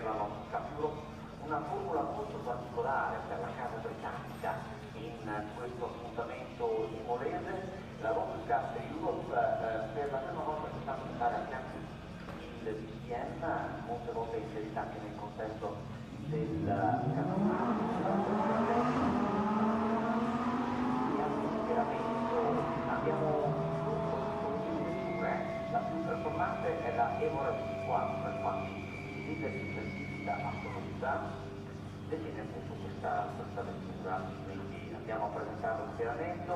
la Lotus Cup Europe, una formula molto particolare per la casa britannica in questo appuntamento imolese. La Lotus Cup Europe per la prima volta si sta stare a fianco il BPM, molte volte inserita anche nel contesto del abbiamo la più performante è la Imola 24, infatti leader di classifica assoluta detiene appunto questa vettura, quindi andiamo a presentare lo schieramento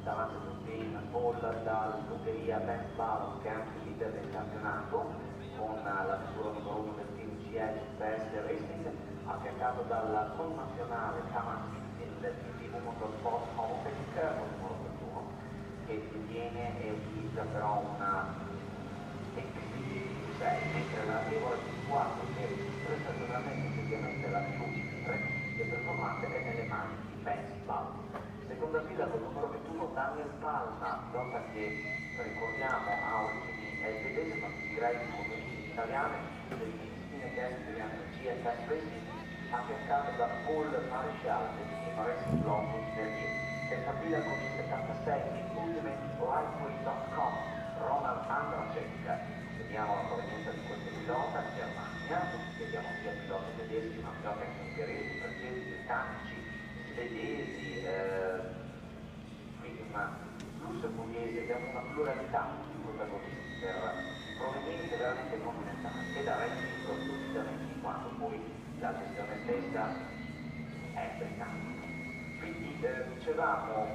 davanti a tutti in Paul dall'Ungheria Ben Balon, che è anche leader del campionato con la vettura numero 1 del team GS PS Racing, affiancato dal connazionale Tamas del team Motorsport Homotech numero 21, che detiene e utilizza però una XT6, mentre la Imola 4, che prestazionalmente effettivamente la più e performante, è nelle mani di Ben Balon. Seconda fila con il numero 21 Daniel Palma, pilota che ricordiamo ha origini tedesche, ma direi con origini italiane, delle discipline che esprimono GSS Racing, affiancato da Paul Maréchal del team Racing Lotus del Rio. Terza fila con il 76 in ultimatelightweight.com Ronald Andracek. Vediamo la provenienza di questo pilota in Germania, vediamo sia piloti tedeschi ma piloti anche ungheresi, francesi, britannici, svedesi, quindi una lussemburghese, abbiamo una pluralità di protagonisti per provenienze veramente continentali e da Racing solitamente, quando poi la gestione stessa è britannica. Quindi dicevamo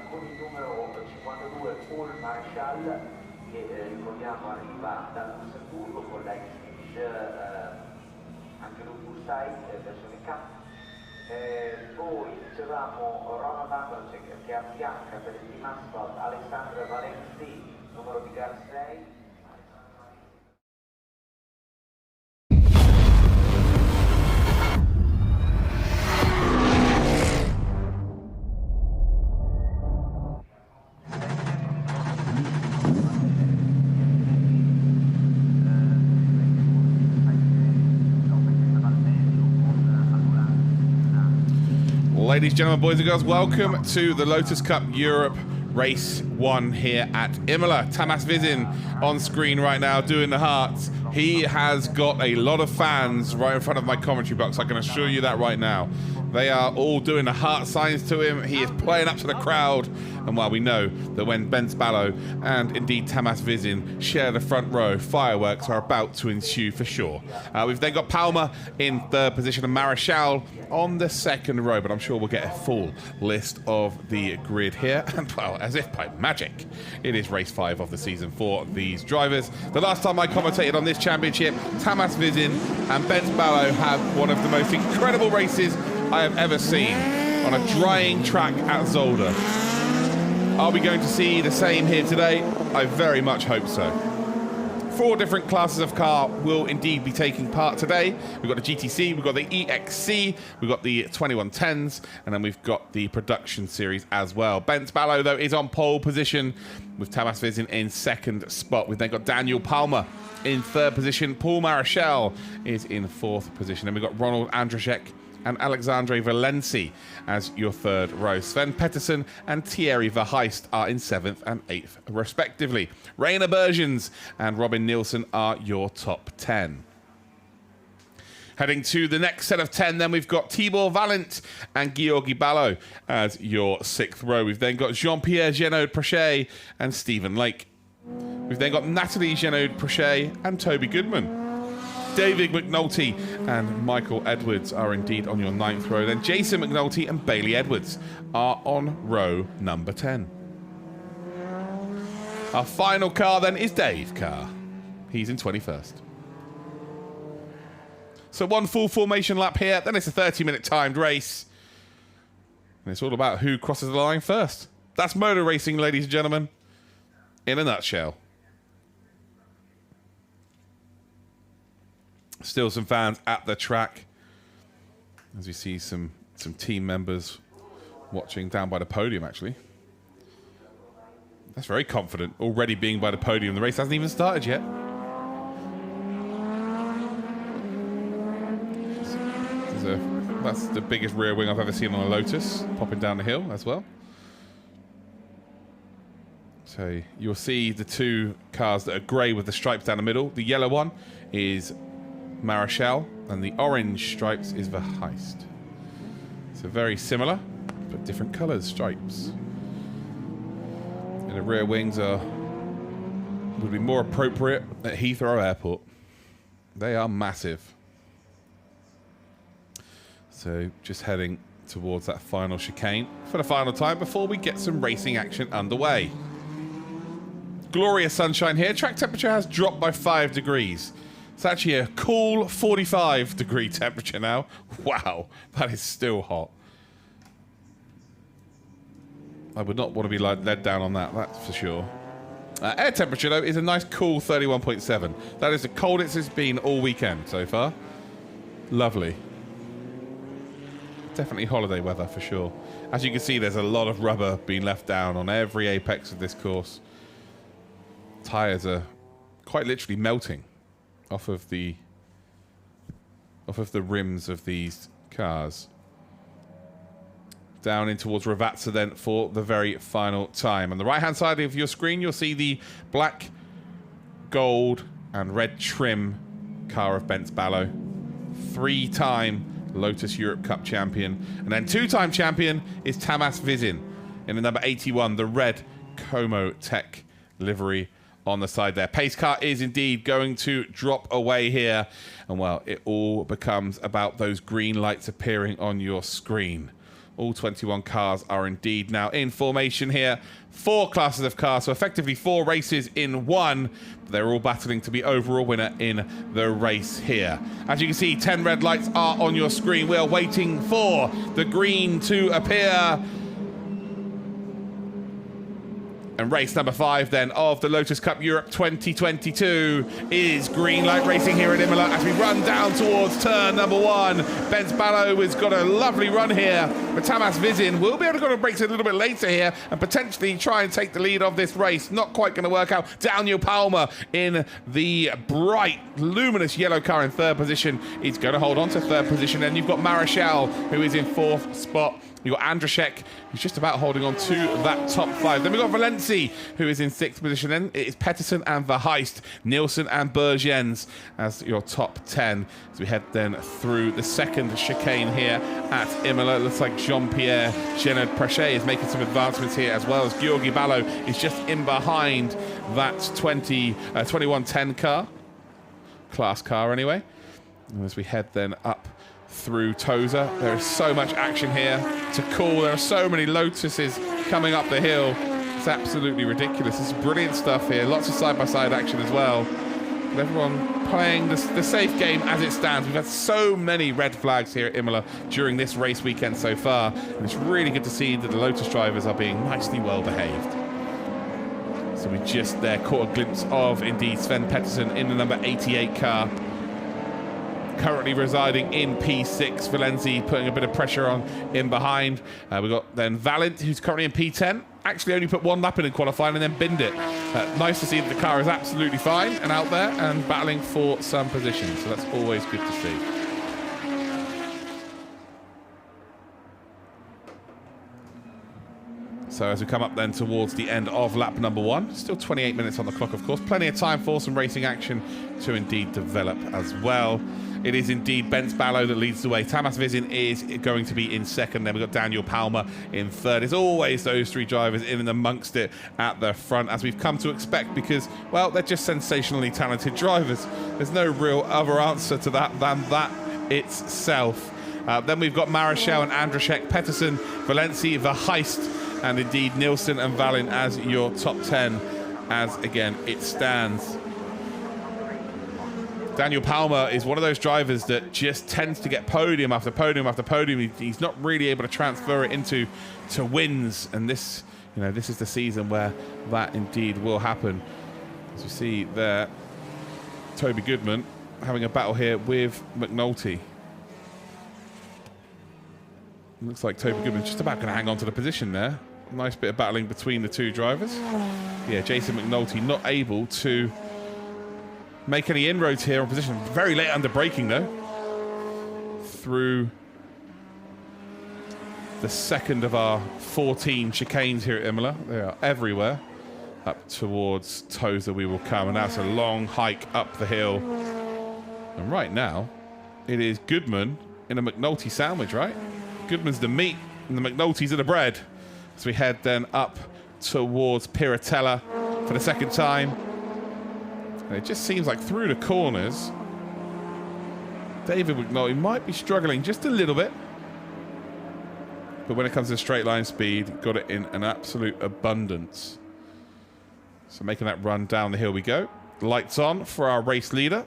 con il numero 52 Paul Maréchal, che ricordiamo arriva dal Lussemburgo con la X-Fish, anche lui full size, versione K. Poi dicevamo Ronald Andracek, che affianca per il team Asphalt Alessandro Valenzi, numero di gara 6. Ladies, gentlemen, boys and girls, welcome to the Lotus Cup Europe Race 1 here at Imola. Tamas Vizin on screen right now doing the hearts. He has got a lot of fans right in front of my commentary box, I can assure you that right now. They are all doing the heart signs to him. He is playing up to the crowd. And while we know that when Ben Sballo and indeed Tamas Vizin share the front row, fireworks are about to ensue for sure. We've then got Palmer in third position and Maréchal on the second row, but I'm sure we'll get a full list of the grid here. And well, as if by magic, it is race 5 of the season for these drivers. The last time I commentated on this championship, Tamas Vizin and Ben Sballo have one of the most incredible races I have ever seen on a drying track at Zolder. Are we going to see the same here today? I very much hope so. 4 different classes of car will indeed be taking part today. We've got the GTC, we've got the EXC, we've got the 2110s, and then we've got the production series as well. Ben Sballo, though, is on pole position with Tamas Vizin in second spot. We've then got Daniel Palmer in third position. Paul Maréchal is in fourth position. And we've got Ronald Andracek and Alexandre Valenci as your third row. Sven Pettersson and Thierry Verheist are in 7th and 8th, respectively. Rainer Bergens and Robin Nielsen are your top 10. Heading to the next set of 10, then we've got Tibor Valent and Georgi Ballo as your 6th row. We've then got Jean-Pierre Jeannot-Prochet and Stephen Lake. We've then got Natalie Jeannot-Prochet and Toby Goodman. David McNulty and Michael Edwards are indeed on your 9th row. Then Jason McNulty and Bailey Edwards are on row number 10. Our final car then is Dave Carr. He's in 21st. So one full formation lap here, then it's a 30-minute timed race. And it's all about who crosses the line first. That's motor racing, ladies and gentlemen, in a nutshell. Still some fans at the track as we see some team members watching down by the podium, actually. That's very confident, already being by the podium. The race hasn't even started yet. That's the biggest rear wing I've ever seen on a Lotus, popping down the hill as well. So you'll see the two cars that are grey with the stripes down the middle. The yellow one is Marechal, and the orange stripes is the Heist. So very similar, but different colours, stripes. And the rear wings would be more appropriate at Heathrow Airport. They are massive. So just heading towards that final chicane for the final time before we get some racing action underway. Glorious sunshine here. Track temperature has dropped by 5 degrees. It's actually a cool 45-degree temperature now. Wow, that is still hot. I would not want to be led down on that, that's for sure. Air temperature, though, is a nice cool 31.7. That is the coldest it's been all weekend so far. Lovely. Definitely holiday weather for sure. As you can see, there's a lot of rubber being left down on every apex of this course. Tyres are quite literally melting off of the rims of these cars. Down in towards Ravazza then for the very final time. On the right-hand side of your screen, you'll see the black, gold, and red trim car of Benz Ballo. 3-time Lotus Europe Cup champion. And then 2-time champion is Tamas Vizin in the number 81, the red Como Tech livery on the side there. Pace car is indeed going to drop away here. And, well, it all becomes about those green lights appearing on your screen. All 21 cars are indeed now in formation here. 4 classes of cars, so effectively 4 races in one. They're all battling to be overall winner in the race here. As you can see, 10 red lights are on your screen. We are waiting for the green to appear. And race number 5 then of the Lotus Cup Europe 2022 is green light racing here at Imola as we run down towards turn number 1. Benz Ballo has got a lovely run here, but Tamas Vizin will be able to go to brakes a little bit later here and potentially try and take the lead of this race. Not quite going to work out. Daniel Palmer in the bright, luminous yellow car in 3rd position. He's going to hold on to 3rd position. And you've got Marechal, who is in 4th spot. You've got Andrzejczyk, who's just about holding on to that top 5. Then we've got Valenci, who is in 6th position. Then it is Pettersson and Verheist, Nielsen and Bergens as your top 10. As we head then through the 2nd chicane here at Imola. It looks like Jean-Pierre Genard-Prechet is making some advancements here, as well as Georgi Ballo is just in behind that 2110 car. Class car anyway. And as we head then up through Tosa, there is so much action here to call. There are so many Lotuses coming up the hill. It's absolutely ridiculous. It's brilliant stuff here. Lots of side-by-side action as well. And everyone playing the safe game as it stands. We've had so many red flags here at Imola during this race weekend so far. And it's really good to see that the Lotus drivers are being nicely well behaved. So we just there caught a glimpse of, indeed, Sven Pettersson in the number 88 car. Currently residing in P6. Valenci putting a bit of pressure on in behind. We've got then Valent, who's currently in P10. Actually only put 1 lap in qualifying and then binned it. Nice to see that the car is absolutely fine and out there and battling for some positions. So that's always good to see. So as we come up then towards the end of lap number 1, still 28 minutes on the clock, of course. Plenty of time for some racing action to indeed develop as well. It is indeed Benz Ballo that leads the way. Tamas Vizin is going to be in 2nd. Then we've got Daniel Palmer in 3rd. It's always those 3 drivers in and amongst it at the front, as we've come to expect, because, well, they're just sensationally talented drivers. There's no real other answer to that than that itself. Then we've got Marechal and Andrzejczyk, Pettersson, Valenci, Verheist, and indeed Nielsen and Valin as your top 10, as again it stands. Daniel Palmer is one of those drivers that just tends to get podium after podium after podium. He's not really able to transfer it into wins, and this, you know, this is the season where that indeed will happen. As we see there, Toby Goodman having a battle here with McNulty. Looks like Toby Goodman's just about going to hang on to the position there. Nice bit of battling between the 2 drivers. Yeah, Jason McNulty not able to make any inroads here on position. Very late under braking though. Through the second of our 14 chicanes here at Imola. They are everywhere. Up towards Tosa we will come, and that's a long hike up the hill. And right now, it is Goodman in a McNulty sandwich, right? Goodman's the meat, and the McNulty's are the bread. As we head then up towards Piratella for the second time. And it just seems like through the corners, David McNulty might be struggling just a little bit. But when it comes to straight line speed, got it in an absolute abundance. So making that run down the hill we go. Lights on for our race leader.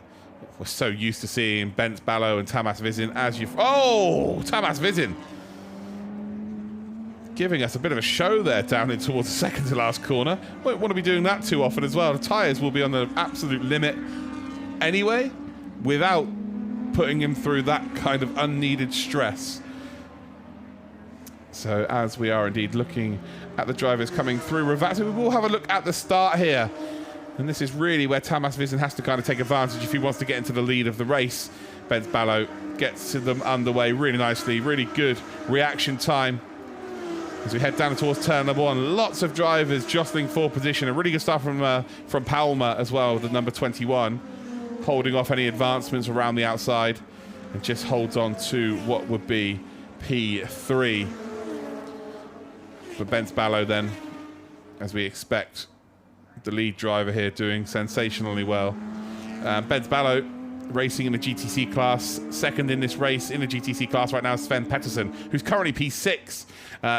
We're so used to seeing Bence Ballo and Tamas Vizin as you've... Oh! Tamas Vizin! Giving us a bit of a show there down in towards the second to last corner. Won't want to be doing that too often as well. The tyres will be on the absolute limit anyway, without putting him through that kind of unneeded stress. So as we are indeed looking at the drivers coming through Ravazzi, we will have a look at the start here. And this is really where Tamas Vizin has to kind of take advantage if he wants to get into the lead of the race. Bence Ballo gets to them underway really nicely. Really good reaction time. As we head down towards turn number 1, lots of drivers jostling for position. A really good start from Palmer as well, the number 21, holding off any advancements around the outside, and just holds on to what would be P3. For Bence Ballo then, as we expect, the lead driver here doing sensationally well. Bence Ballo racing in the GTC class. Second in this race in the GTC class right now is Sven Pettersson, who's currently P6.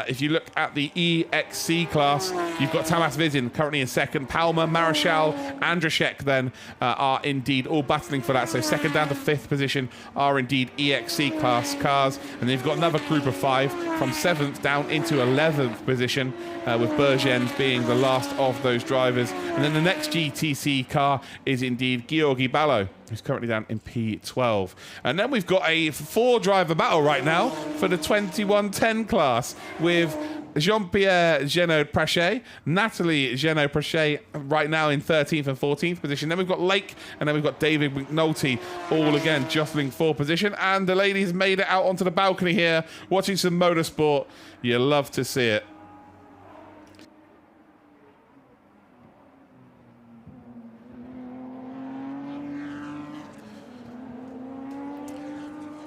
If you look at the EXC class, you've got Tamas Vizin currently in second. Palmer, Marichal, Andrashek then are indeed all battling for that. So second down to 5th position are indeed EXC class cars. And then you've got another group of 5 from 7th down into 11th position, with Bergens being the last of those drivers. And then the next GTC car is indeed Georgi Ballo, who's currently down in P12. And then we've got a 4-driver battle right now for the 2110 class with Jean-Pierre Genot-Prachet, Natalie Genot-Prachet right now in 13th and 14th position. Then we've got Lake, and then we've got David McNulty, all again jostling for position. And the ladies made it out onto the balcony here, watching some motorsport. You love to see it.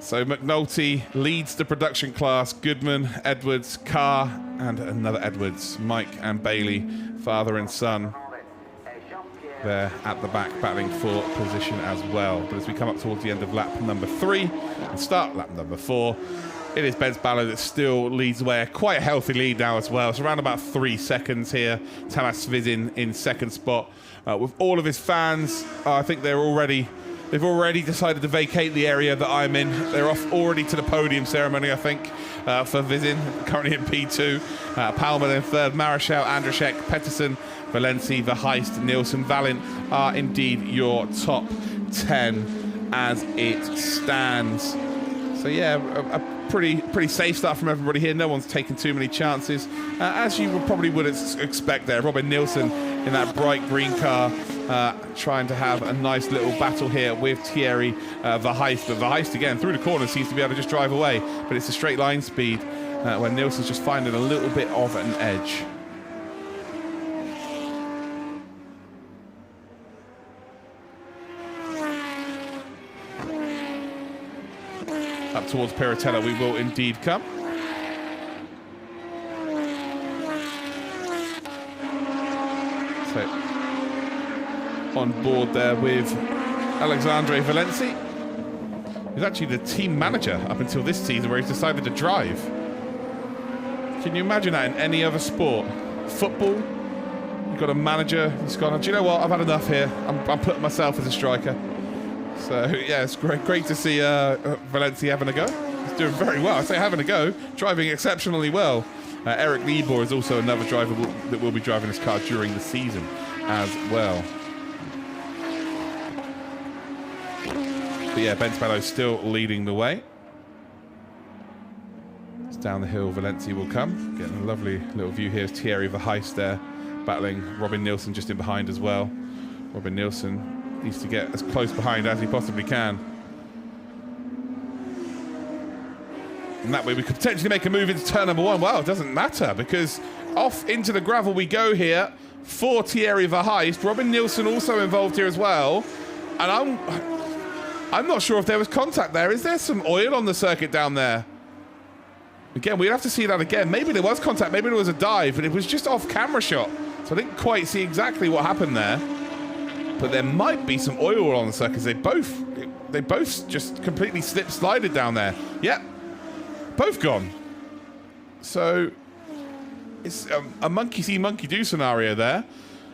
So McNulty leads the production class. Goodman, Edwards, Carr, and another Edwards. Mike and Bailey, father and son, there at the back battling for position as well. But as we come up towards the end of lap number 3 and start lap number 4, it is Bence Ballo that still leads the way. Quite a healthy lead now as well. It's around about 3 seconds here. Tamas Vizin in second spot. With all of his fans, I think they've already decided to vacate the area that I'm in. They're off already to the podium ceremony, I think, for Vizin, currently in P2. Palmer then 3rd, Marichal, Andrashek, Pettersson, Valenci, Verheist, Nielsen, Valin are indeed your top 10 as it stands. So yeah, a pretty safe start from everybody here. No one's taken too many chances, as you probably would expect there. Robin Nielsen in that bright green car, trying to have a nice little battle here with Thierry Verheist. But Verheist, again, through the corner, seems to be able to just drive away. But it's a straight line speed where Nielsen's just finding a little bit of an edge. Up towards Piratella we will indeed come. So on board there with Alexandre Valenci, who's actually the team manager up until this season, where he's decided to drive. Can you imagine that in any other sport? Football, you've got a manager who's gone, do you know what, I've had enough here. I'm putting myself as a striker. So yeah, it's great to see Valenci having a go. He's doing very well. I say having a go, driving exceptionally well. Eric Liebor is also another driver that will be driving this car during the season as well. But yeah, Bence Ballo still leading the way. It's down the hill, Valenci will come. Getting a lovely little view here. Thierry Verheist there, battling Robin Nielsen just in behind as well. Robin Nielsen needs to get as close behind as he possibly can. And that way we could potentially make a move into turn number 1. Well, it doesn't matter because off into the gravel we go here for Thierry Verheist. Robin Nielsen also involved here as well. And I'm not sure if there was contact there. Is there some oil on the circuit down there? Again, we'd have to see that again. Maybe there was contact, maybe there was a dive, but it was just off camera shot. So I didn't quite see exactly what happened there. But there might be some oil on the circuit. They both just completely slided down there. Yep. Both gone. So it's a monkey see, monkey do scenario there.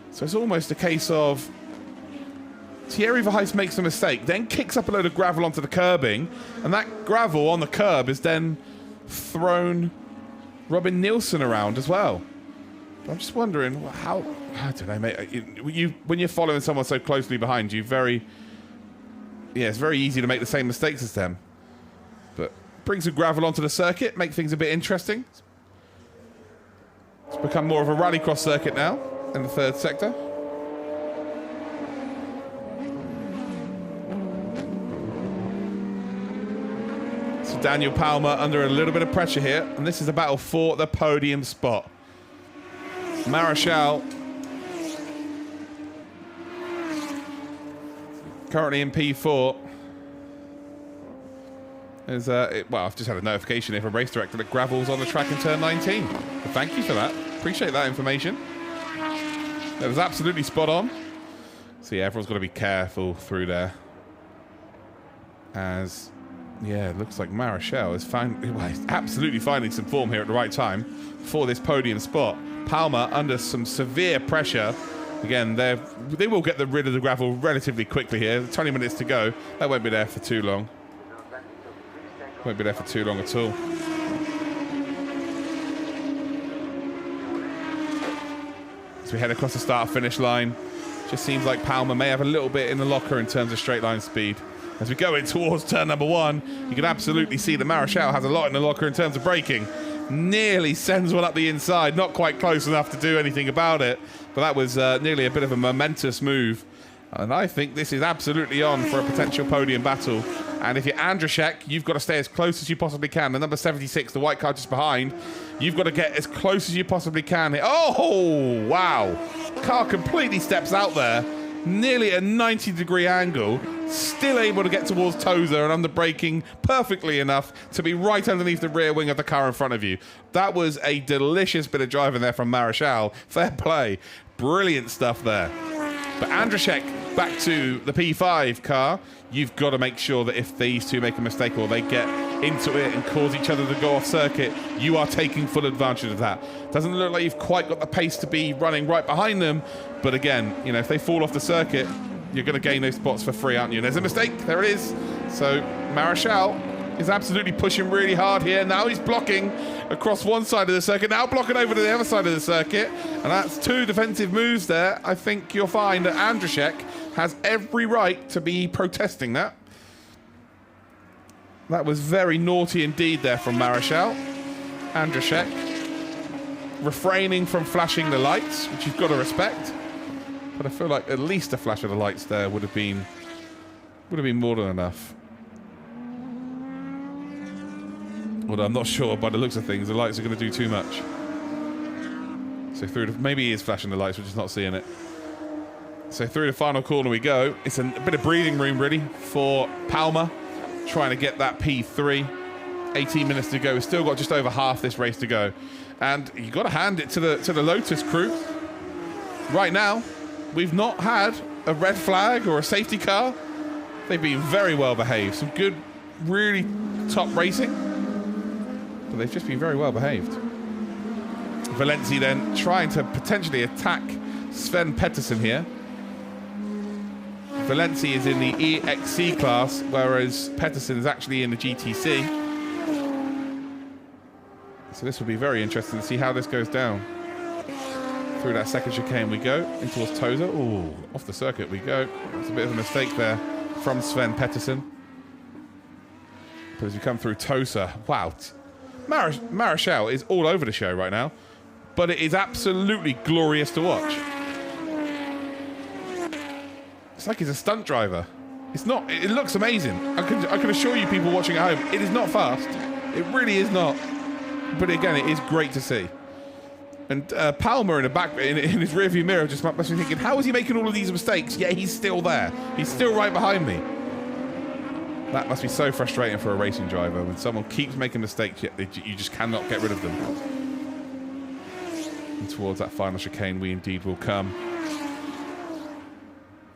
So it's almost a case of Thierry Verheist makes a mistake, then kicks up a load of gravel onto the curbing, and that gravel on the curb is then thrown Robin Nielsen around as well. But I'm just wondering how do they make when you're following someone so closely behind you, it's very easy to make the same mistakes as them. But bring some gravel onto the circuit, make things a bit interesting. It's become more of a rallycross circuit now in the third sector. So Daniel Palmer under a little bit of pressure here, and this is a battle for the podium spot. Marechal currently in P4. Well, I've just had a notification here from race director that gravel's on the track in turn 19. Well, thank you for that. Appreciate that information. That was absolutely spot on. So yeah, everyone's got to be careful through there. As, yeah, it looks like Marechal is absolutely finding some form here at the right time for this podium spot. Palmer under some severe pressure. Again, they will get rid of the gravel relatively quickly here. 20 minutes to go. That won't be there for too long. Won't be there for too long at all. As we head across the start-finish line, just seems like Palmer may have a little bit in the locker in terms of straight line speed. As we go in towards turn number 1, you can absolutely see that Marechal has a lot in the locker in terms of braking. Nearly sends one up the inside, not quite close enough to do anything about it, but that was nearly a bit of a momentous move. And I think this is absolutely on for a potential podium battle. And if you're Andrzejczyk, you've got to stay as close as you possibly can. The number 76, the white car just behind, you've got to get as close as you possibly can. Oh, wow. Car completely steps out there, nearly at a 90-degree angle, still able to get towards Tozer and under braking perfectly enough to be right underneath the rear wing of the car in front of you. That was a delicious bit of driving there from Marechal. Fair play. Brilliant stuff there. But Andrzejczyk back to the P5 car. You've got to make sure that if these two make a mistake or they get into it and cause each other to go off circuit, you are taking full advantage of that. Doesn't look like you've quite got the pace to be running right behind them. But again, you know, if they fall off the circuit, you're going to gain those spots for free, aren't you? And there's a mistake. There it is. So Marechal is absolutely pushing really hard here. Now he's blocking across one side of the circuit. Now blocking over to the other side of the circuit. And that's two defensive moves there. I think you'll find that Andrzejczyk has every right to be protesting that. That was very naughty indeed there from Marechal. Andrzejczyk refraining from flashing the lights, which you've got to respect. But I feel like at least a flash of the lights there would have been more than enough. Although I'm not sure by the looks of things, the lights are going to do too much. So through maybe he is flashing the lights, we're just not seeing it. So through the final corner we go. It's a bit of breathing room really for Palmer, trying to get that P3. 18 minutes to go. We've still got just over half this race to go. And you've got to hand it to the Lotus crew. Right now, we've not had a red flag or a safety car. They've been very well behaved. Some good, really top racing. But they've just been very well behaved. Valenci then trying to potentially attack Sven Pettersson here. Valenci is in the EXC class, whereas Pettersson is actually in the GTC. So this will be very interesting to see how this goes down. Through that second chicane we go, in towards Tozer. Ooh, off the circuit we go. That's a bit of a mistake there from Sven Pettersson. But as we come through Tozer, wow. Marechal is all over the show right now, but it is absolutely glorious to watch. It's like he's a stunt driver. It's not. It looks amazing. I can assure you, people watching at home, it is not fast. It really is not. But again, it is great to see. And Palmer in the back, in his rearview mirror, just must be thinking, how is he making all of these mistakes? Yeah, he's still there. He's still right behind me. That must be so frustrating for a racing driver when someone keeps making mistakes, yet you just cannot get rid of them. And towards that final chicane, we indeed will come.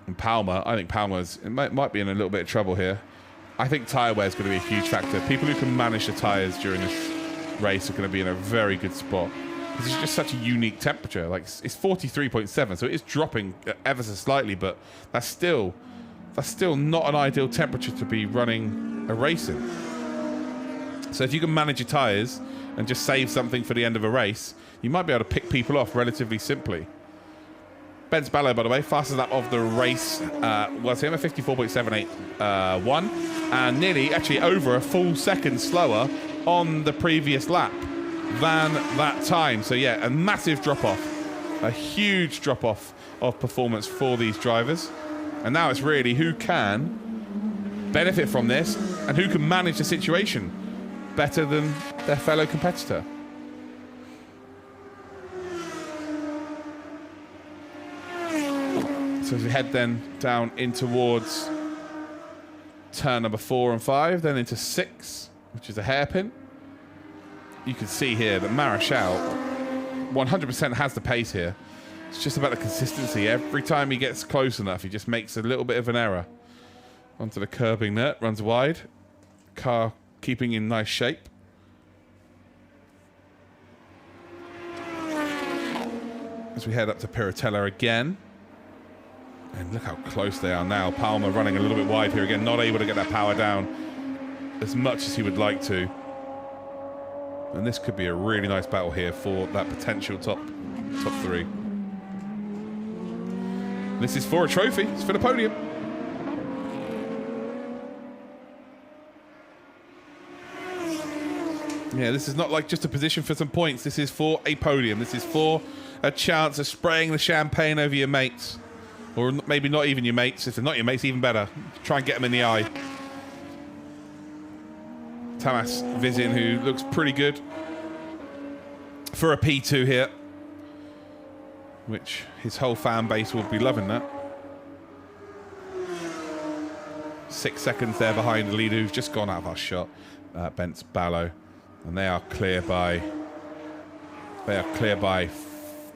And Palmer, I think Palmer's might be in a little bit of trouble here. I think tyre wear is going to be a huge factor. People who can manage the tyres during this race are going to be in a very good spot. Because it's just such a unique temperature. Like, it's 43.7, so it is dropping ever so slightly, but that's still not an ideal temperature to be running a race in. So if you can manage your tyres and just save something for the end of a race, you might be able to pick people off relatively simply. Ben Spallo, by the way, fastest lap of the race was him, a 54.781, and nearly, actually over a full second slower on the previous lap than that time. So yeah, a massive drop-off, a huge drop-off of performance for these drivers. And now it's really who can benefit from this and who can manage the situation better than their fellow competitor. So as we head then down in towards turn number 4 and 5, then into 6, which is a hairpin. You can see here that Marichal 100% has the pace here. It's just about the consistency. Every time he gets close enough, he just makes a little bit of an error. Onto the curbing net, runs wide. Car keeping in nice shape. As we head up to Piratella again. And look how close they are now. Palmer running a little bit wide here again, not able to get that power down as much as he would like to. And this could be a really nice battle here for that potential top 3. This is for a trophy. It's for the podium. Yeah, this is not like just a position for some points. This is for a podium. This is for a chance of spraying the champagne over your mates. Or maybe not even your mates. If they're not your mates, even better. Try and get them in the eye. Tamas Vizin, who looks pretty good for a P2 here. Which his whole fan base will be loving that. 6 seconds there behind the leader who's just gone out of our shot. Bence Ballo. And they are clear by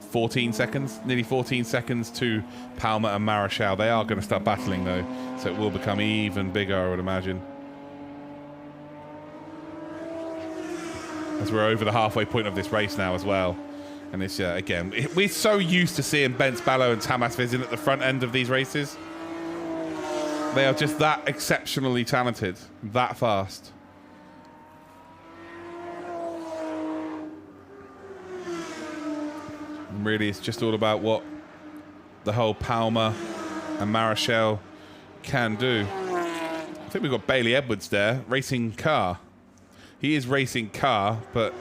14 seconds, nearly 14 seconds to Palmer and Marichal. They are going to start battling though, so it will become even bigger, I would imagine. As we're over the halfway point of this race now as well. And it's, again, we're so used to seeing Bence Ballo and Tamas Vizin at the front end of these races. They are just that exceptionally talented, that fast. And really, it's just all about what the whole Palmer and Marichal can do. I think we've got Bailey Edwards there, racing car. He is racing car, but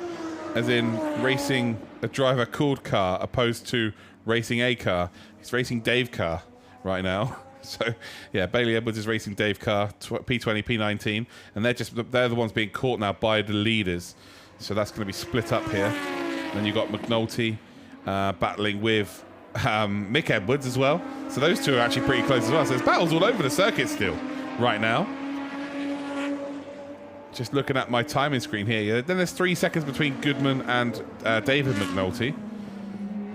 as in racing a driver called Car, opposed to racing a car. He's racing Dave Carr right now. So, yeah, Bailey Edwards is racing Dave Carr, P20, P19, and they're the ones being caught now by the leaders. So that's going to be split up here. Then you've got McNulty battling with Mick Edwards as well. So those two are actually pretty close as well. So there's battles all over the circuit still right now. Just looking at my timing screen here. Then there's 3 seconds between Goodman and David McNulty.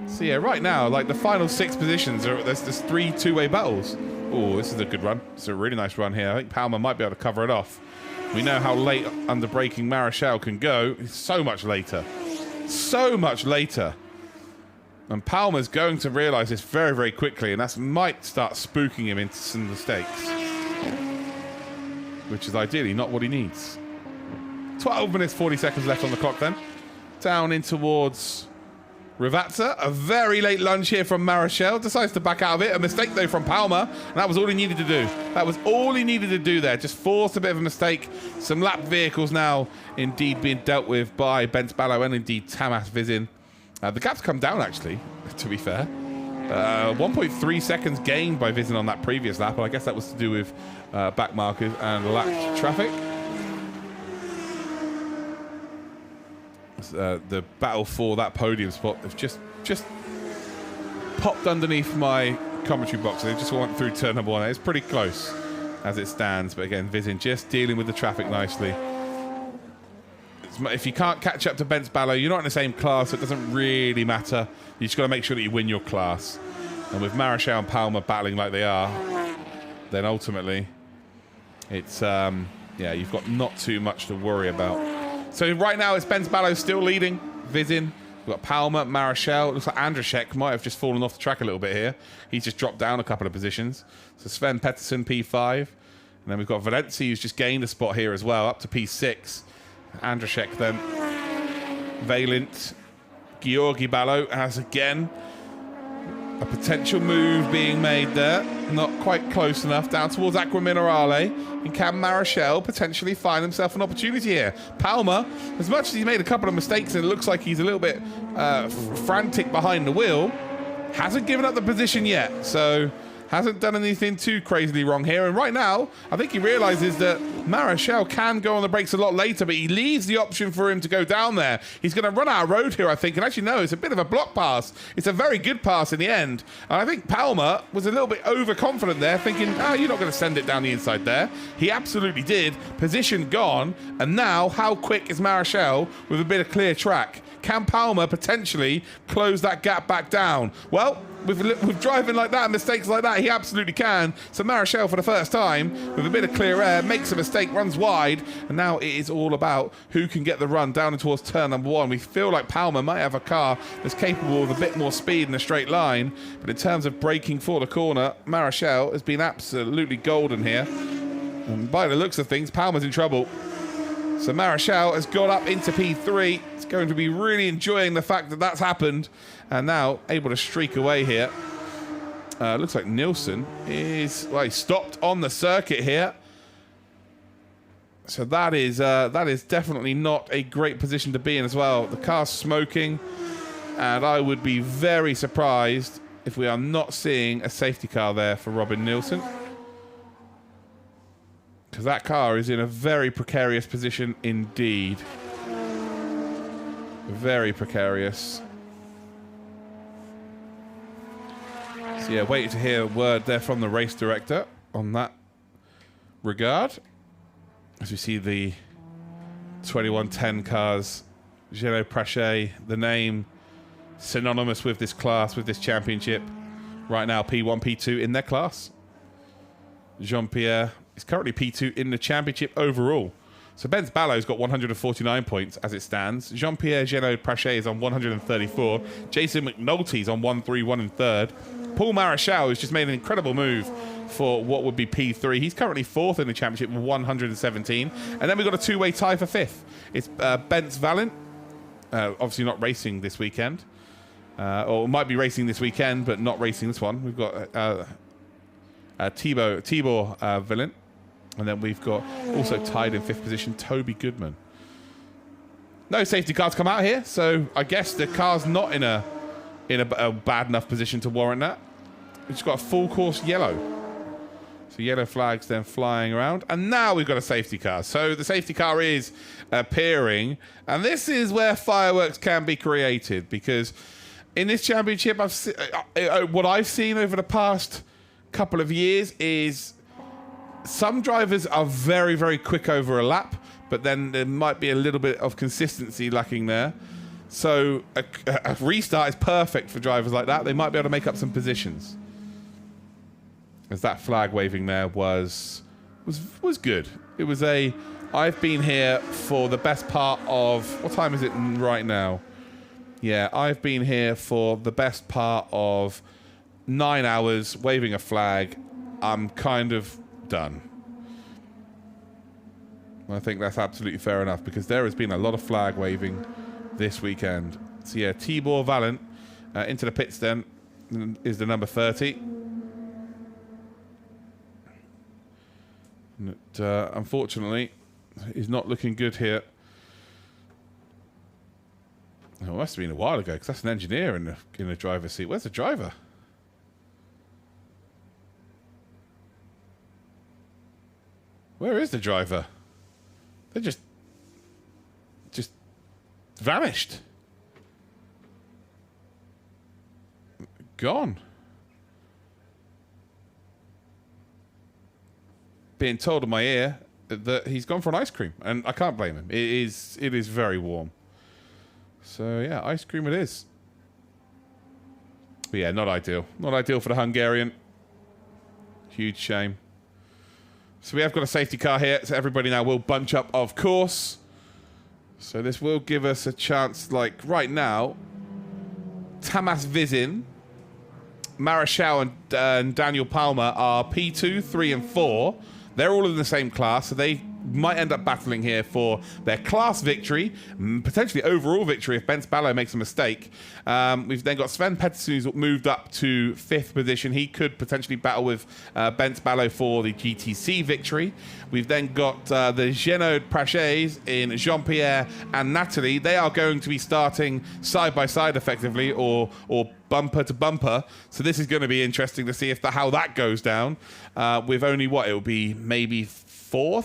So yeah, right now, like the final 6 positions, there's 3 two-way battles. Oh, this is a good run. It's a really nice run here. I think Palmer might be able to cover it off. We know how late under braking Marichal can go. It's so much later. So much later. And Palmer's going to realise this very, very quickly, and that might start spooking him into some mistakes. Which is ideally not what he needs. 12 minutes, 40 seconds left on the clock then. Down in towards Rivazza. A very late lunge here from Marichal. Decides to back out of it. A mistake, though, from Palmer. And that was all he needed to do. That was all he needed to do there. Just forced a bit of a mistake. Some lap vehicles now indeed being dealt with by Bence Ballo and indeed Tamas Vizin. The gap's come down, actually, to be fair. 1.3 seconds gained by Vizin on that previous lap. And I guess that was to do with back markers and lack traffic. the battle for that podium spot have just popped underneath my commentary box. They just went through turn number 1. It's pretty close as it stands, but again, Vizin just dealing with the traffic nicely. If you can't catch up to Bence Ballo, you're not in the same class, so it doesn't really matter. You just got to make sure that you win your class. And with Marichal and Palmer battling like they are, then ultimately, it's, yeah, you've got not too much to worry about. So right now, it's Bence Ballo still leading. Vizin. We've got Palmer, Marichal. It looks like Andrzejczyk might have just fallen off the track a little bit here. He's just dropped down a couple of positions. So Sven Pettersson, P5. And then we've got Valenci, who's just gained a spot here as well, up to P6. Andrzejczyk then. Valent. Georgi Ballo has again a potential move being made there. Not quite close enough. Down towards Aqua Minerale. And can Marichal potentially find himself an opportunity here? Palmer, as much as he's made a couple of mistakes and it looks like he's a little bit frantic behind the wheel, hasn't given up the position yet. So hasn't done anything too crazily wrong here. And right now, I think he realizes that Marichal can go on the brakes a lot later, but he leaves the option for him to go down there. He's going to run out of road here, I think. And actually, no, it's a bit of a block pass. It's a very good pass in the end. And I think Palmer was a little bit overconfident there, thinking, oh, you're not going to send it down the inside there. He absolutely did. Position gone. And now, how quick is Marichal with a bit of clear track? Can Palmer potentially close that gap back down? Well, with driving like that and mistakes like that, he absolutely can. So Marichal, for the first time, with a bit of clear air, makes a mistake, runs wide, and now it is all about who can get the run down and towards turn number 1. We feel like Palmer might have a car that's capable of a bit more speed in a straight line, but in terms of braking for the corner, Marichal has been absolutely golden here. And by the looks of things, Palmer's in trouble. So Marichal has got up into P3. It's going to be really enjoying the fact that that's happened. And now able to streak away here. Looks like Nilsson is, well, he stopped on the circuit here. So that is definitely not a great position to be in as well. The car's smoking. And I would be very surprised if we are not seeing a safety car there for Robin Nilsson. Because that car is in a very precarious position indeed. Very precarious. So yeah, waiting to hear a word there from the race director on that regard. As we see the 2110 cars, Geno Prache, the name synonymous with this class, with this championship. Right now, P1, P2 in their class. Jean-Pierre is currently P2 in the championship overall. So Bence Ballo's got 149 points as it stands. Jean-Pierre Geno Prache is on 134. Jason McNulty's on 131 in third. Paul Marichal has just made an incredible move for what would be P3. He's currently 4th in the championship with 117. And then we've got a two-way tie for 5th. It's Bence Valent, obviously not racing this weekend. Or might be racing this weekend, but not racing this one. We've got Tibor Valent. And then we've got also tied in 5th position, Toby Goodman. No safety cars come out here, so I guess the car's not in a bad enough position to warrant that. It's got a full course yellow. So yellow flags then flying around. And now we've got a safety car. So the safety car is appearing. And this is where fireworks can be created. Because in this championship, what I've seen over the past couple of years is some drivers are very, very quick over a lap. But then there might be a little bit of consistency lacking there. So a restart is perfect for drivers like that. They might be able to make up some positions. As that flag waving there was good. It was I've been here for the best part of, what time is it right now? Yeah, I've been here for the best part of 9 hours waving a flag. I'm kind of done. I think that's absolutely fair enough because there has been a lot of flag waving this weekend. So yeah, Tibor Valent into the pits then is the number 30. And it, unfortunately, is not looking good here. Oh, it must have been a while ago because that's an engineer in the driver's seat. Where's the driver? Where is the driver? They're just vanished. Gone. Being told in my ear that he's gone for an ice cream, and I can't blame him. It is very warm. So yeah, ice cream it is. But yeah, not ideal. Not ideal for the Hungarian. Huge shame. So we have got a safety car here, so everybody now will bunch up, of course. So this will give us a chance, like right now, Tamas Vizin, Marechal and Daniel Palmer are P2, 3 and 4. They're all in the same class, so they might end up battling here for their class victory, potentially overall victory if Bence Ballo makes a mistake. We've then got Sven Pettersson, who's moved up to 5th position. He could potentially battle with Bence Ballo for the GTC victory. We've then got the Genoa Praches in Jean-Pierre and Natalie. They are going to be starting side by side effectively, or bumper to bumper. So this is going to be interesting to see how that goes down. With only what, it'll be maybe 4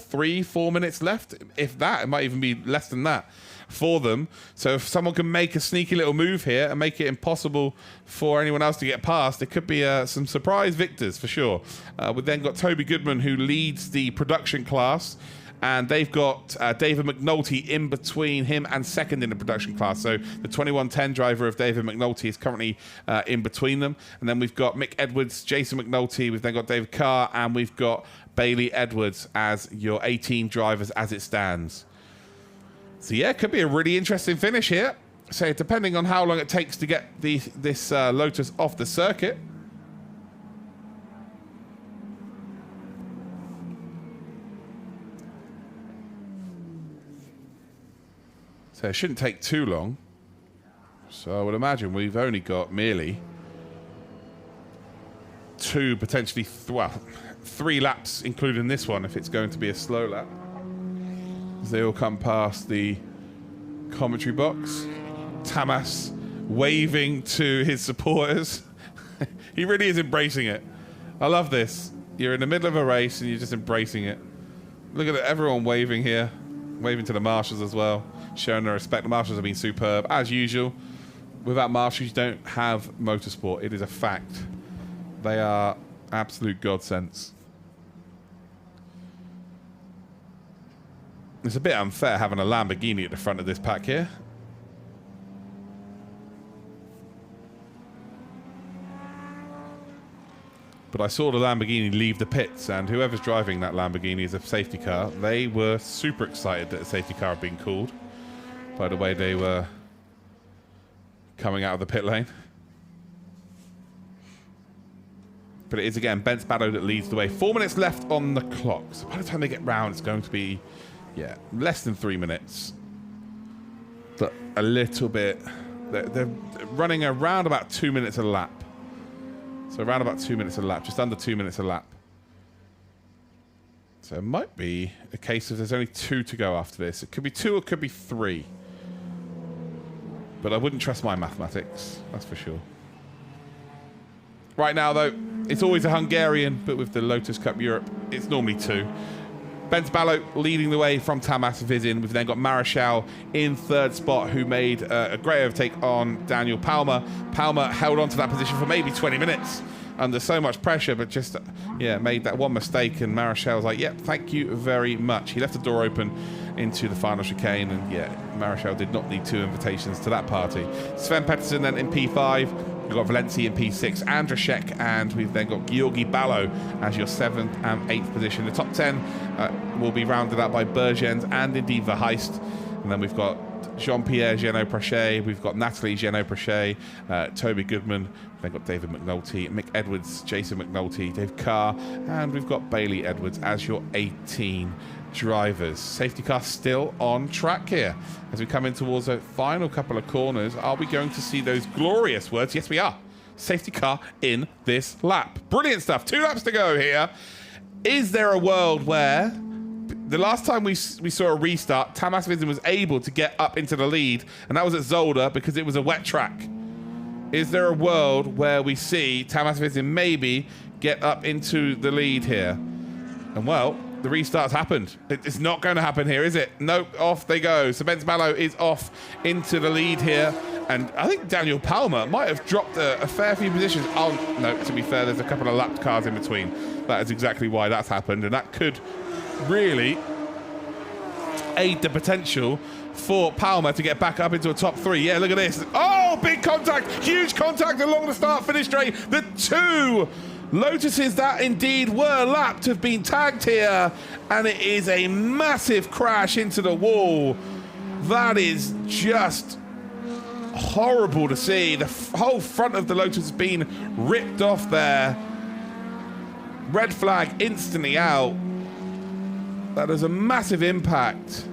minutes left, if that. It might even be less than that for them. So if someone can make a sneaky little move here and make it impossible for anyone else to get past, it could be some surprise victors for sure. We've then got Toby Goodman, who leads the production class, and they've got David McNulty in between him and second in the production class. So the 2110 driver of David McNulty is currently in between them. And then we've got Mick Edwards, Jason McNulty, we've then got David Carr, and we've got Bailey Edwards as your 18 drivers as it stands. So yeah, it could be a really interesting finish here. So depending on how long it takes to get this Lotus off the circuit. So it shouldn't take too long. So I would imagine we've only got merely 2, potentially, 3 laps, including this one, if it's going to be a slow lap. As they all come past the commentary box. Tamas waving to his supporters. He really is embracing it. I love this. You're in the middle of a race and you're just embracing it. Look at everyone waving here. Waving to the marshals as well. Showing their respect. The marshals have been superb, as usual. Without marshals, you don't have motorsport. It is a fact. They are absolute godsends. It's a bit unfair having a Lamborghini at the front of this pack here. But I saw the Lamborghini leave the pits, and whoever's driving that Lamborghini is a safety car. They were super excited that a safety car had been called by the way they were coming out of the pit lane. But it is, again, Bence Ballo that leads the way. 4 minutes left on the clock. So by the time they get round, it's going to be, yeah, less than 3 minutes. But a little bit... They're running around about 2 minutes a lap. So around about 2 minutes a lap. Just under 2 minutes a lap. So it might be a case of there's only 2 to go after this. It could be 2 or it could be 3. But I wouldn't trust my mathematics. That's for sure. Right now, though, it's always a Hungarian, but with the Lotus Cup Europe, it's normally 2. Bence Ballo leading the way from Tamas Vizin. We've then got Marechal in 3rd spot, who made a great overtake on Daniel Palmer. Palmer held on to that position for maybe 20 minutes under so much pressure, but just, yeah, made that one mistake, and Marechal was like, yep, thank you very much. He left the door open into the final chicane, and yeah, Marechal did not need 2 invitations to that party. Sven Pettersson then in P5. We've got Valenci in P6, Andrashek, and we've then got Georgi Ballo as your 7th and 8th position. The top 10 will be rounded out by Bergens and indeed Verheist. And then we've got Jean-Pierre Genoa-Prache, we've got Natalie Genoa-Prache, Toby Goodman, we've then got David McNulty, Mick Edwards, Jason McNulty, Dave Carr, and we've got Bailey Edwards as your 18 drivers. Safety car still on track here. As we come in towards the final couple of corners, are we going to see those glorious words? Yes, we are. Safety car in this lap. Brilliant stuff. 2 laps to go here. Is there a world where the last time we saw a restart, Tamas Vizin was able to get up into the lead, and that was at Zolder because it was a wet track? Is there a world where we see Tamas Vizin maybe get up into the lead here? And well, the restart's happened. It's not going to happen here, is it? Nope, off they go. So Benz Ballo is off into the lead here. And I think Daniel Palmer might have dropped a fair few positions. Oh, no, to be fair, there's a couple of lapped cars in between. That is exactly why that's happened. And that could really aid the potential for Palmer to get back up into a top 3. Yeah, look at this. Oh, big contact, huge contact along the start-finish straight. The 2 Lotuses that indeed were lapped have been tagged here, and it is a massive crash into the wall. That is just horrible to see. The whole front of the Lotus has been ripped off there. Red flag instantly out. That is a massive impact.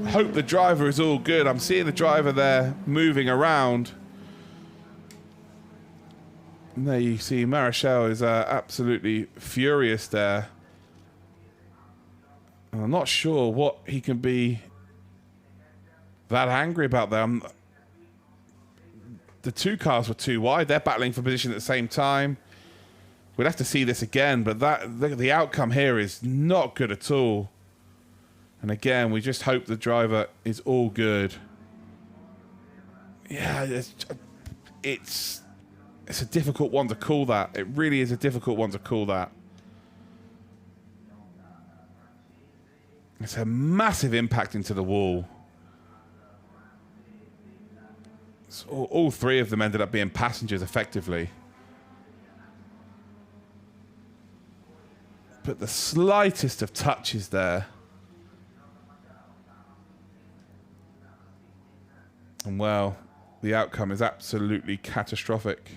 Hope the driver is all good. I'm seeing the driver there moving around. And there you see Marichal is absolutely furious there. I'm not sure what he can be that angry about there. The 2 cars were too wide. They're battling for position at the same time. We'd have to see this again, but the outcome here is not good at all. And again, we just hope the driver is all good. Yeah, it's a difficult one to call that. It really is a difficult one to call that. It's a massive impact into the wall. So all 3 of them ended up being passengers effectively. But the slightest of touches there. And well, the outcome is absolutely catastrophic.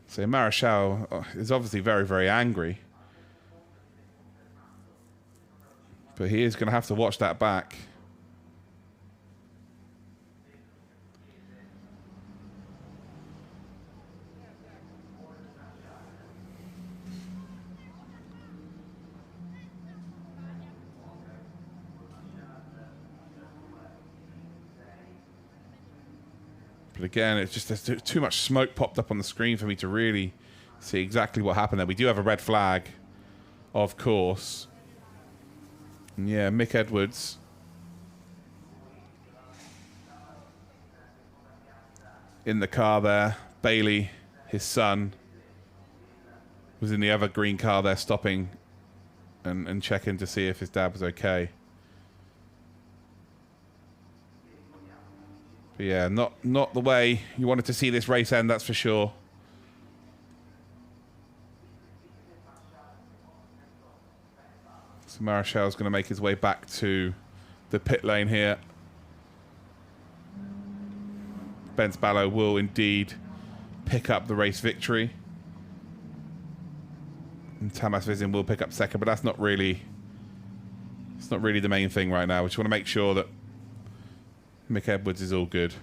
So Marichal is obviously very, very angry. But he is going to have to watch that back. But again, it's just there's too much smoke popped up on the screen for me to really see exactly what happened there. We do have a red flag, of course. And yeah, Mick Edwards. In the car there. Bailey, his son, was in the other green car there stopping and checking to see if his dad was okay. But yeah, not the way you wanted to see this race end, that's for sure. So Marichal's going to make his way back to the pit lane here. Benz Ballo will indeed pick up the race victory. And Tamas Vizin will pick up second, but that's not really... It's not really the main thing right now. We just want to make sure that Mick Edwards is all good.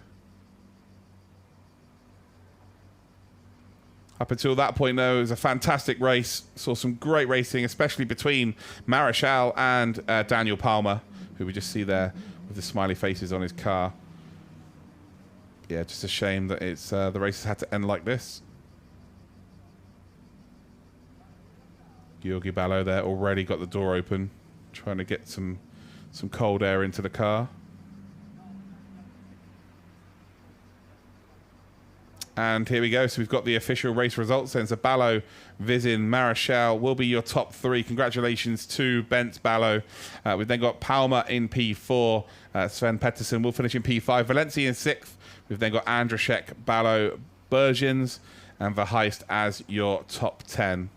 Up until that point, though, it was a fantastic race. Saw some great racing, especially between Marichal and Daniel Palmer, who we just see there with the smiley faces on his car. Yeah, just a shame that it's the race has had to end like this. Georgi Ballo there already got the door open, trying to get some cold air into the car. And here we go. So we've got the official race results then. So Ballo, Vizin, Marichal will be your top 3. Congratulations to Benz Ballo. We've then got Palmer in P4. Sven Pettersson will finish in P5. Valencia in 6th. We've then got Andrzejczyk, Ballo, Bergens, and Verheist as your top 10.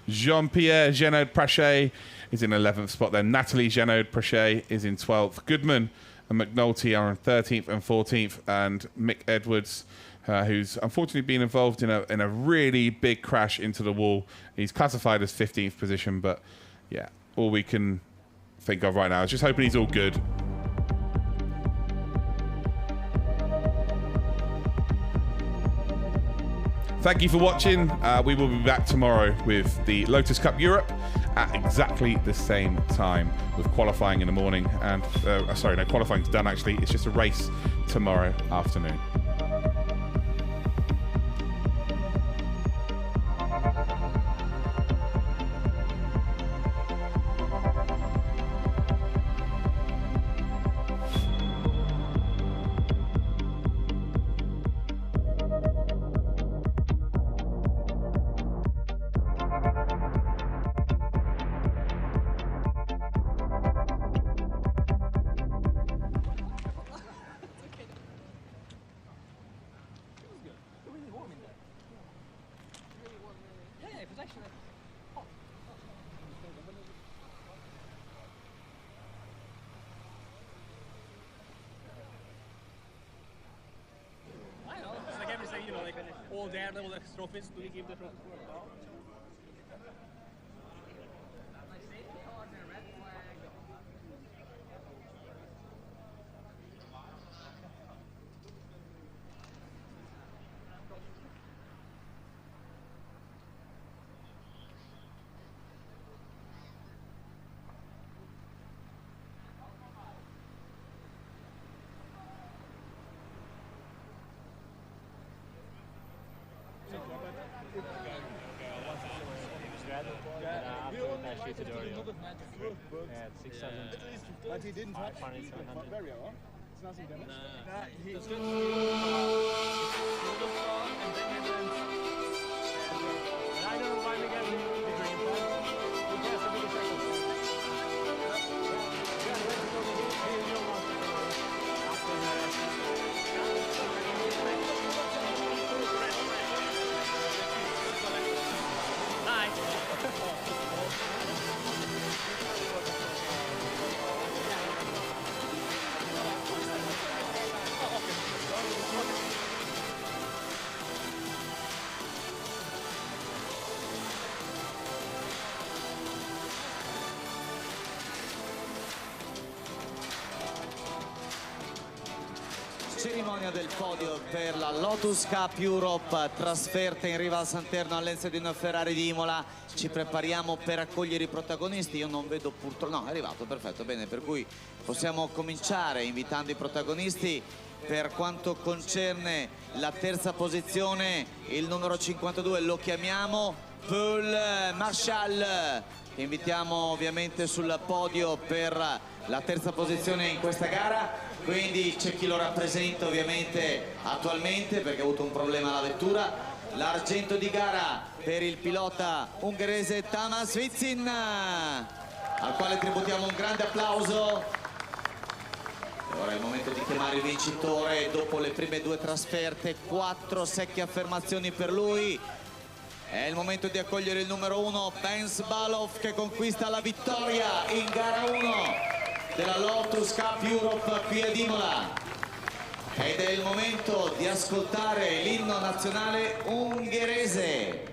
Jean-Pierre Jeannot-Prachet is in 11th spot. Then Natalie Jeannot-Prachet is in 12th. Goodman and McNulty are in 13th and 14th. And Mick Edwards, who's unfortunately been involved in a really big crash into the wall. He's classified as 15th position, but yeah, all we can think of right now is just hoping he's all good. Thank you for watching. We will be back tomorrow with the Lotus Cup Europe at exactly the same time, with qualifying in the morning. And sorry, no, qualifying's done actually. It's just a race tomorrow afternoon. All their level of trophies, do we give the trophy? But he didn't touch the barrier, huh? It's nothing damage? Nah, he just and I don't know why we got the green flag. We guess a big second. Cerimonia del podio per la Lotus Cup Europe, trasferta in riva al Santerno all'Enstedino Ferrari di Imola. Ci prepariamo per accogliere i protagonisti. Io non vedo purtroppo, no, è arrivato, perfetto, bene, per cui possiamo cominciare invitando i protagonisti. Per quanto concerne la terza posizione, il numero 52 lo chiamiamo Paul Marshall, che invitiamo ovviamente sul podio per la terza posizione in questa gara. Quindi c'è chi lo rappresenta ovviamente attualmente perché ha avuto un problema alla vettura. L'argento di gara per il pilota ungherese Tamás Vizin, al quale tributiamo un grande applauso. E ora è il momento di chiamare il vincitore dopo le prime due trasferte, 4 secche affermazioni per lui. È il momento di accogliere il numero 1, Ben Sbalov, che conquista la vittoria in gara 1 della Lotus Cup Europe qui ad Imola. Ed è il momento di ascoltare l'inno nazionale ungherese.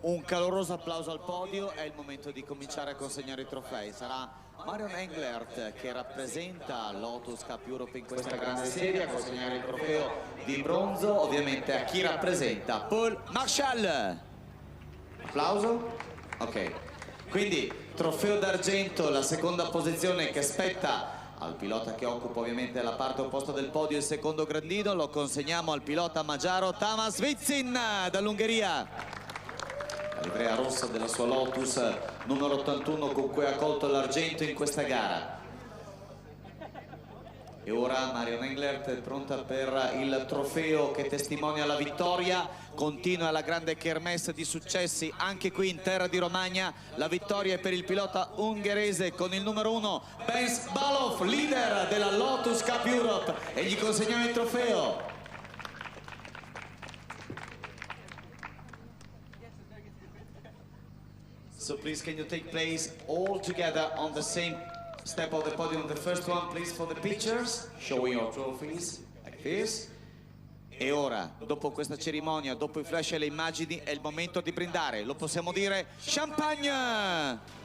Un caloroso applauso al podio, è il momento di cominciare a consegnare i trofei. Sarà Marion Englert, che rappresenta Lotus Cup Europe in questa grande serie, a consegnare il trofeo di bronzo ovviamente a chi rappresenta Paul Marshall. Applauso? Ok. Quindi trofeo d'argento, la seconda posizione che spetta al pilota che occupa ovviamente la parte opposta del podio, il secondo grandino, lo consegniamo al pilota magiaro Tamás Vizin dall'Ungheria. La livrea rossa della sua Lotus numero 81 con cui ha colto l'argento in questa gara. E ora Marion Englert è pronta per il trofeo che testimonia la vittoria. Continua la grande kermesse di successi anche qui in terra di Romagna. La vittoria è per il pilota ungherese con il numero 1 Benz Balov, leader della Lotus Cup Europe, e gli consegniamo il trofeo. So please, can you take place all together on the same step of the podium? The first one, please, for the pictures, showing your trophies, like this. E ora, dopo questa cerimonia, dopo i flash e le immagini, è il momento di brindare. Lo possiamo dire, champagne!